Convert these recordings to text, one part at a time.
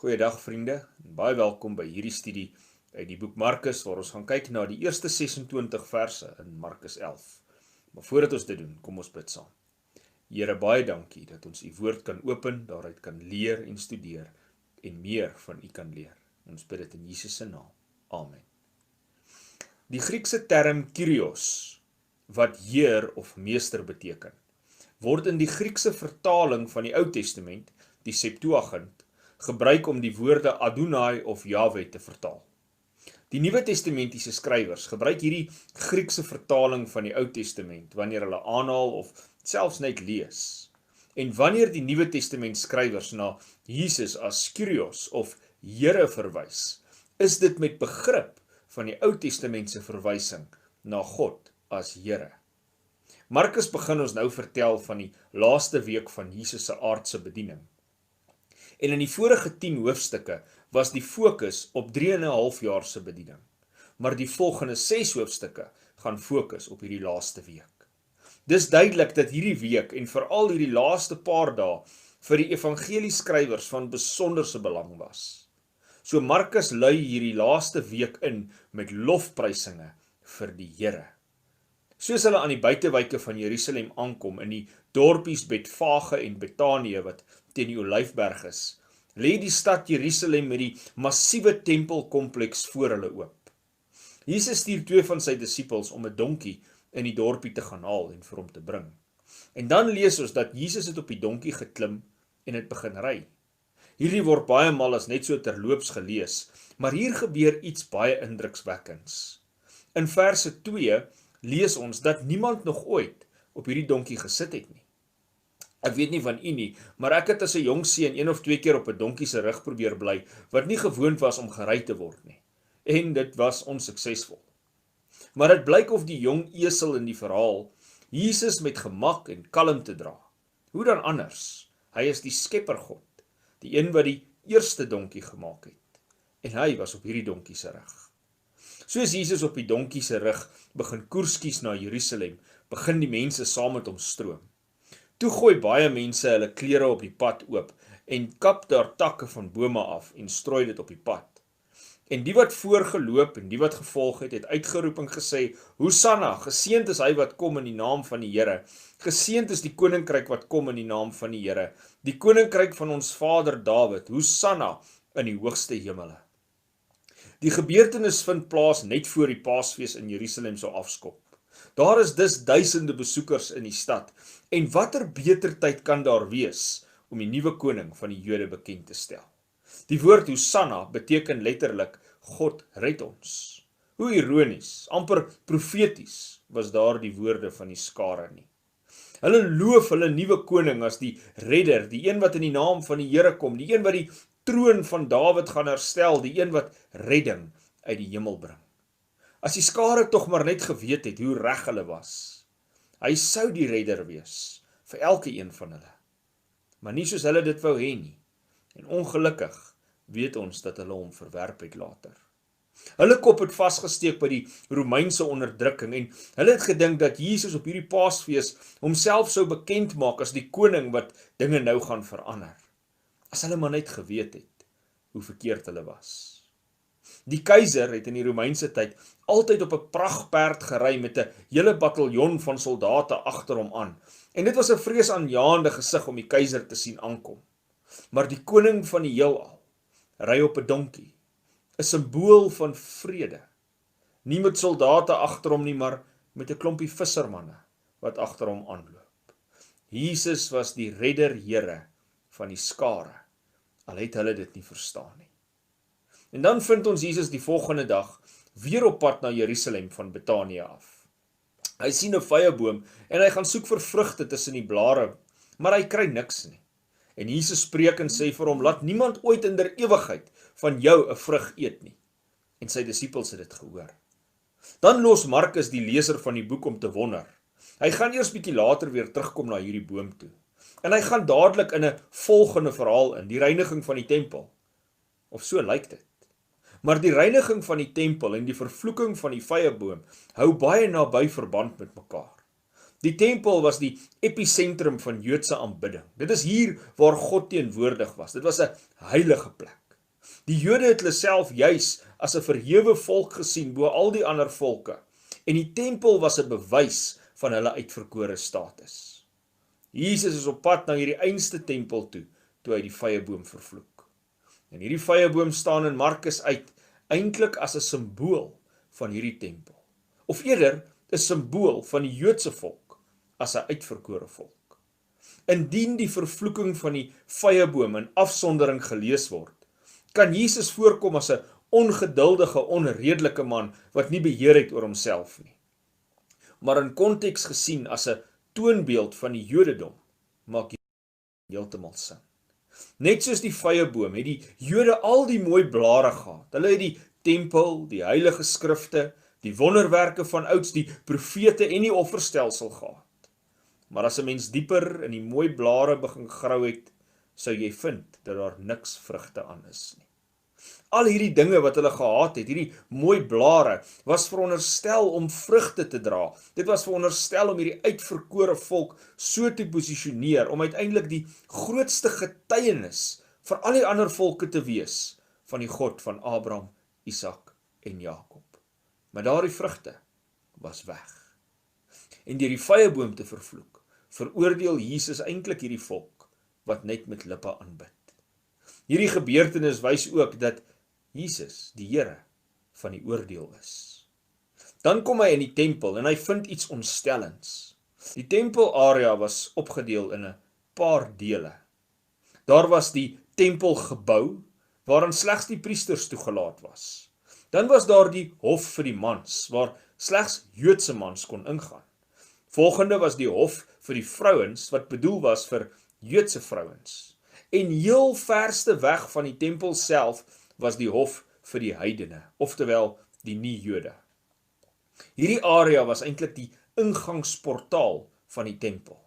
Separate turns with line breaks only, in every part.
Goeiedag vriende, en baie welkom by hierdie studie uit die boek Markus, waar ons gaan kyk na die eerste 26 verse in Markus 11. Maar voordat ons dit doen, kom ons bid saam. Here, baie dankie dat ons u woord kan open, daaruit kan leer en studeer, en meer van u kan leer. Ons bid dit in Jesus se naam. Amen. Die Griekse term Kyrios, wat Heer of Meester beteken, word in die Griekse vertaling van die Ou Testament, die Septuagint, gebruik om die woorde Adonai of Yahweh te vertaal. Die Nuwe Testamentiese skrywers gebruik hierdie Griekse vertaling van die Ou Testament wanneer hulle aanhaal of selfs net lees. En wanneer die Nuwe Testament skrywers na Jesus as Kyrios of Here verwys, is dit met begrip van die Ou Testamentse verwysing na God as Here. Markus begin ons nou vertel van die laaste week van Jesus se aardse bediening. En in die vorige 10 hoofstukke was die fokus op 3,5 jaar se bediening. Maar die volgende 6 hoofstukke gaan fokus op hierdie laaste week. Dis duidelik dat hierdie week en veral hierdie laaste paar dae vir die evangelieskrywers van besonderse belang was. So Markus lui hierdie laaste week in met lofprysinge vir die Here. Soos hulle aan die buitewyke van Jerusalem aankom in die dorpies Betfage en Betanië wat teen die Olyfberg is, lê die stad Jerusalem met die massiewe tempelkompleks voor hulle oop. Jesus stuur 2 van sy disippels om 'n donkie in die dorpie te gaan haal en vir hom te bring. En dan lees ons dat Jesus het op die donkie geklim en het begin ry. Hierdie word baie maal as net so terloops gelees, maar hier gebeur iets baie indrukswekkends. In verse 2 lees ons dat niemand nog ooit op hierdie donkie gesit het nie. Ek weet nie van u nie, maar ek het as 'n jong seun 1 of 2 keer op 'n donkie se rug probeer bly, wat nie gewoond was om gery te word nie. En dit was onsuksesvol. Maar dit blyk of die jong esel in die verhaal Jesus met gemak en kalmte dra. Hoe dan anders? Hy is die skeppergod, die een wat die eerste donkie gemaak het. En hy was op hierdie donkie se rug. Soos Jesus op die donkie se rug begin koerskies na Jerusalem, begin die mense saam met hom stroom. Toe gooi baie mense hulle klere op die pad oop en kap daar takke van bome af en strooi dit op die pad. En die wat voorgeloop en die wat gevolg het uitgeroep en gesê, Hosanna, geseënd is hy wat kom in die naam van die Here. Geseënd is die koninkryk wat kom in die naam van die Here. Die koninkryk van ons vader Dawid, Hosanna in die hoogste hemele. Die gebeurtenis vind plaas net voor die Paasfees in Jerusalem sou afskop. Daar is dus duisende besoekers in die stad, en watter beter tyd kan daar wees om die nuwe koning van die Jode bekend te stel. Die woord Hosanna beteken letterlik God red ons. Hoe ironies, amper profeties was daar die woorde van die skare nie. Hulle loof hulle nuwe koning as die redder, die een wat in die naam van die Here kom, die een wat die troon van Dawid gaan herstel, die een wat redding uit die hemel bring. As die skare tog maar net geweet het hoe reg hulle was. Hy sou die redder wees vir elke een van hulle. Maar nie soos hulle dit wou hê nie. En ongelukkig weet ons dat hulle hom verwerp het later. Hulle kop het vasgesteek by die Romeinse onderdrukking en hulle het gedink dat Jesus op hierdie Paasfees homself sou bekend maak as die koning wat dinge nou gaan verander. As hulle maar net geweet het hoe verkeerd hulle was. Die keiser het in die Romeinse tyd altyd op 'n pragtperd gery met 'n hele bataljon van soldate agter hom aan. En dit was 'n vreesaanjaende gesig om die keiser te sien aankom. Maar die koning van die heelal ry op 'n donkie, 'n simbool van vrede. Nie met soldate agter hom nie, maar met 'n klompie vissermanne wat agter hom aanloop. Jesus was die redder Here van die skare, al het hulle dit nie verstaan nie. En dan vind ons Jesus die volgende dag weer op pad na Jerusalem van Betanië af. Hy sien 'n vyeboom en hy gaan soek vir vrugte tussen die blare, maar hy kry niks nie. En Jesus spreek en sê vir hom, laat niemand ooit in der ewigheid van jou 'n vrug eet nie. En sy disippels het dit gehoor. Dan los Markus die leser van die boek om te wonder. Hy gaan eers bietjie later weer terugkom na hierdie boom toe. En hy gaan dadelik in 'n volgende verhaal in, die reiniging van die tempel. Of so lyk dit. Maar die reiniging van die tempel en die vervloeking van die vyeboom hou baie naby verband met mekaar. Die tempel was die episentrum van Joodse aanbidding. Dit is hier waar God teenwoordig was. Dit was 'n heilige plek. Die Jode het hulle self juis as 'n verhewe volk gesien bo al die ander volke, en die tempel was 'n bewys van hulle uitverkore status. Jesus is op pad na hierdie einste tempel toe hy die vyeboom vervloek. En hierdie vyeboom staan in Markus uit, eintlik as 'n simbool van hierdie tempel. Of eerder, 'n simbool van die Joodse volk, as 'n uitverkore volk. Indien die vervloeking van die vyeboom in afsondering gelees word, kan Jesus voorkom as 'n ongeduldige, onredelike man, wat nie beheer het oor homself nie. Maar in konteks gesien as 'n toonbeeld van die Jodendom, maak heeltemal sin. Net soos die vyeboom het die Jode al die mooi blare gehad. Hulle het die tempel, die heilige skrifte, die wonderwerke van ouds, die profete en die offerstelsel gehad. Maar as 'n mens dieper in die mooi blare begin grou het, sou jy vind dat daar niks vrugte aan is nie. Al hierdie dinge wat hulle gehad het, hierdie mooi blare, was veronderstel om vrugte te dra. Dit was veronderstel om hierdie uitverkore volk so te posisioneer, om uiteindelik die grootste getuienis vir al die ander volke te wees, van die God van Abraham, Isak en Jakob. Maar daardie vrugte was weg. En deur die vyeboom te vervloek, veroordeel Jesus eintlik hierdie volk, wat net met lippe aanbid. Hierdie gebeurtenis wys ook dat Jesus, die Here, van die oordeel is. Dan kom hy in die tempel en hy vind iets ontstellends. Die tempelarea was opgedeel in 'n paar dele. Daar was die tempelgebou, waarin slegs die priesters toegelaat was. Dan was daar die hof vir die mans, waar slegs Joodse mans kon ingaan. Volgende was die hof vir die vrouens, wat bedoel was vir Joodse vrouens. En heel verste weg van die tempel self was die hof vir die heidene, oftewel die nie-Jode. Hierdie area was eintlik die ingangsportaal van die tempel.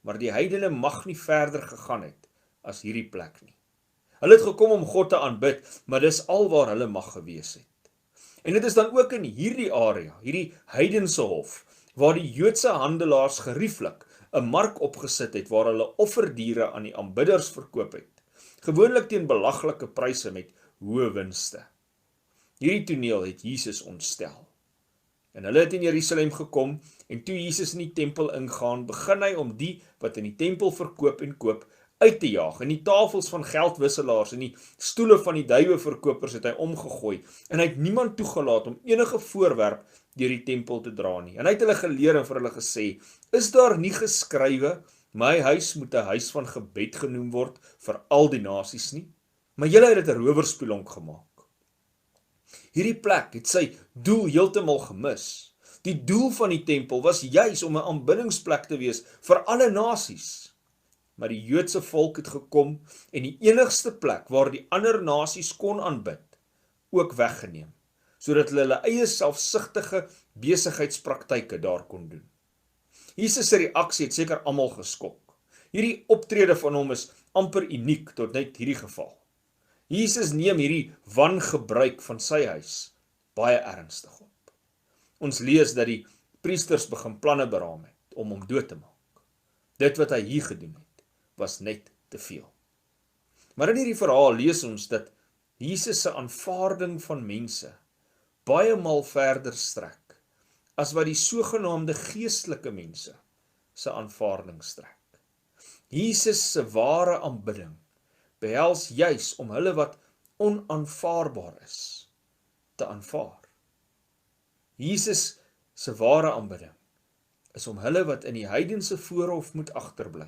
Maar die heidene mag nie verder gegaan het as hierdie plek nie. Hulle het gekom om God te aanbid, maar dis alwaar hulle mag gewees het. En dit is dan ook in hierdie area, hierdie heidense hof, waar die Joodse handelaars gerieflik 'n mark opgesit het, waar hulle offerdiere aan die aanbidders verkoop het, gewoonlik teen belaglike pryse met hoë winste. Hierdie toneel het Jesus ontstel. En hulle het in Jerusalem gekom, en toe Jesus in die tempel ingaan, begin hy om die wat in die tempel verkoop en koop, uit te jaag, en die tafels van geldwisselaars en die stoele van die duiweverkopers het hy omgegooi, en hy het niemand toegelaat om enige voorwerp deur die tempel te dra nie. En hy het hulle geleer en vir hulle gesê, is daar nie geskrywe, my huis moet 'n huis van gebed genoem word vir al die nasies nie? Maar julle het dit 'n rowerspelonk gemaak. Hierdie plek het sy doel heeltemal gemis. Die doel van die tempel was juis om 'n aanbiddingsplek te wees vir alle nasies. Maar die Joodse volk het gekom en die enigste plek waar die ander nasies kon aanbid, ook weggeneem, sodat hulle eie selfsugtige besigheidspraktyke daar kon doen. Jesus se reaksie het seker almal geskok. Hierdie optrede van hom is amper uniek tot net hierdie geval. Jesus neem hierdie wangebruik van sy huis baie ernstig op. Ons lees dat die priesters begin planne beraam het om hom dood te maak. Dit wat hy hier gedoen het, was net te veel. Maar in hierdie verhaal lees ons dat Jesus se aanvaarding van mense baie maal verder strek as wat die sogenaamde geestelike mense se aanvaarding strek. Jesus se ware aanbidding behels juis om hulle wat onaanvaarbaar is, te aanvaar. Jesus se ware aanbidding is om hulle wat in die heidense voorhof moet agterbly,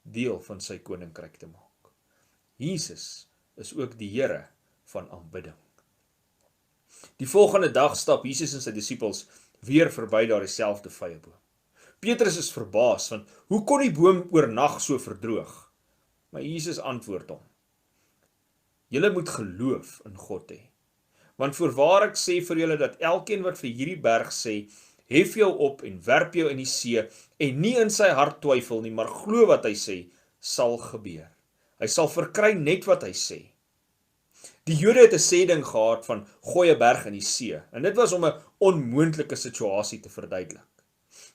deel van sy koninkryk te maak. Jesus is ook die Here van aanbidding. Die volgende dag stap Jesus en sy disippels weer verby daardie selfde vyeboom. Petrus is verbaas, want hoe kon die boom oornag so verdroog? Maar Jesus antwoord hom, julle moet geloof in God hê. Want voorwaar ek sê vir julle dat elkeen wat vir hierdie berg sê, hef jou op en werp jou in die see, en nie in sy hart twyfel nie, maar glo wat hy sê, sal gebeur. Hy sal verkry net wat hy sê. Die Jode het 'n sêding gehad van gooi 'n berg in die see, en dit was om 'n onmoontlike situasie te verduidelik.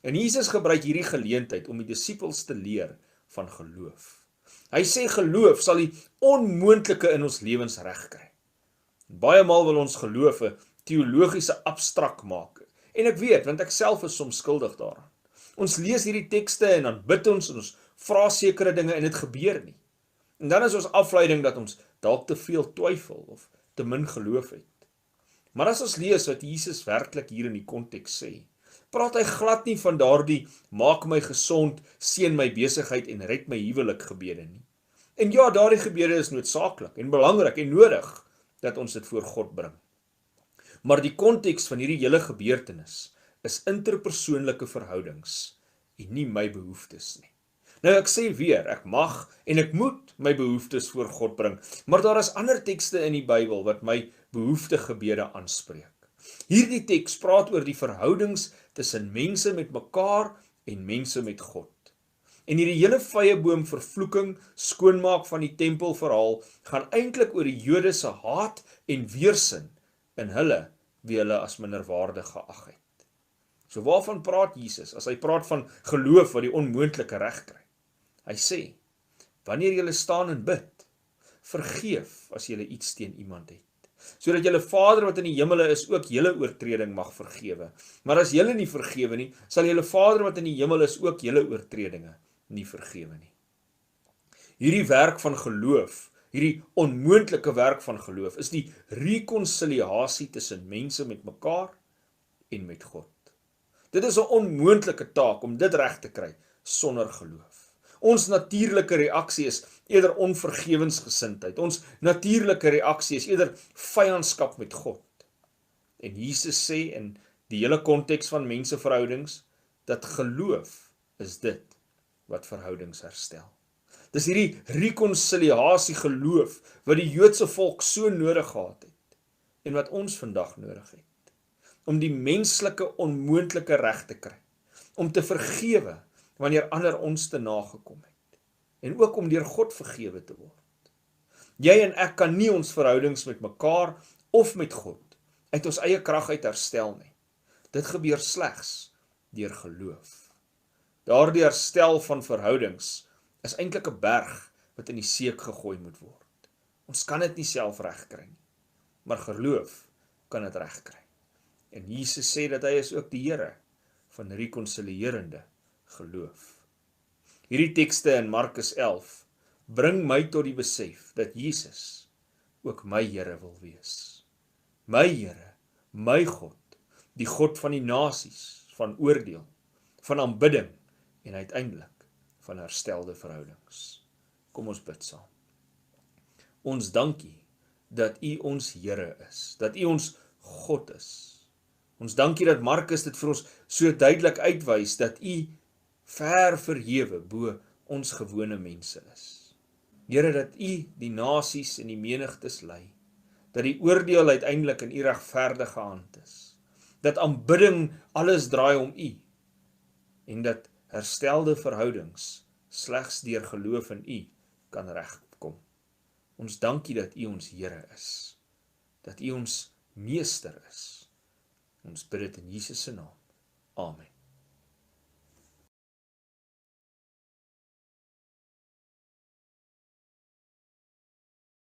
En Jesus gebruik hierdie geleentheid om die disippels te leer van geloof. Hy sê geloof sal die onmoontlike in ons lewens regkry. Baie maal wil ons geloof 'n teologiese abstrak maak. En ek weet, want ek self is soms skuldig daaraan. Ons lees hierdie tekste en dan bid ons en ons vra sekere dinge en dit gebeur nie. En dan is ons afleiding dat ons dalk te veel twyfel of te min geloof het. Maar as ons lees wat Jesus werklik hier in die konteks sê, praat hy glad nie van daardie maak my gesond, seën my besigheid en red my huwelik gebede nie. En ja, daardie gebede is noodsaaklik en belangrik en nodig dat ons dit voor God bring. Maar die konteks van hierdie hele gebeurtenis is interpersoonlike verhoudings en nie my behoeftes nie. Nou ek sê weer, ek mag en ek moet my behoeftes voor God bring, maar daar is ander tekste in die Bybel wat my behoeftegebede aanspreek. Hierdie teks praat oor die verhoudings tussen mense met mekaar en mense met God. En hierdie hele vyeboom vervloeking, skoonmaak van die tempelverhaal, gaan eintlik oor die Jode se haat en weerstand in hulle wie hulle as minderwaardig geag het. So waarvan praat Jesus as hy praat van geloof wat die onmoontlike regkry? Hy sê, wanneer julle staan en bid, vergeef as julle iets teen iemand het, sodat julle Vader wat in die hemele is ook julle oortreding mag vergewe. Maar as julle nie vergewe nie, sal julle Vader wat in die hemel is ook julle oortredinge nie vergewe nie. Hierdie werk van geloof, hierdie onmoontlike werk van geloof, is die rekonsiliasie tussen mense met mekaar en met God. Dit is 'n onmoontlike taak om dit reg te kry sonder geloof. Ons natuurlike reaksie is eerder onvergewensgesindheid. Ons natuurlike reaksie is eerder vyandskap met God. En Jesus sê in die hele konteks van menseverhoudings, dat geloof is dit wat verhoudings herstel. Dis hierdie rekonsiliasie geloof wat die Joodse volk so nodig gehad het en wat ons vandag nodig het. Om die menslike onmoontlike reg te kry. Om te vergewe wanneer ander ons te nagekom het. En ook om deur God vergewe te word. Jy en ek kan nie ons verhoudings met mekaar of met God uit ons eie krag uit herstel nie. Dit gebeur slegs deur geloof. Daardie herstel van verhoudings is eintlik 'n berg wat in die seek gegooi moet word. Ons kan dit nie self regkry nie, maar geloof kan dit regkry. En Jesus sê dat hy is ook die Here van rekonsilierende geloof. Hierdie tekste in Markus 11 bring my tot die besef dat Jesus ook my Here wil wees. My Here, my God, die God van die nasies, van oordeel, van aanbidding en uiteindelik van herstelde verhoudings. Kom ons bid saam. Ons dank U dat U ons Here is, dat U ons God is. Ons dank U dat Markus dit vir ons so duidelik uitwys dat U ver verhewe bo ons gewone mense is. Here, dat U die nasies en die menigtes lei, dat die oordeel uiteindelik in U regverdige hand is, dat aanbidding alles draai om U, en dat herstelde verhoudings slegs deur geloof in U kan regkom. Ons dank U dat U ons Here is, dat U ons Meester is. Ons bid dit in Jesus se naam. Amen.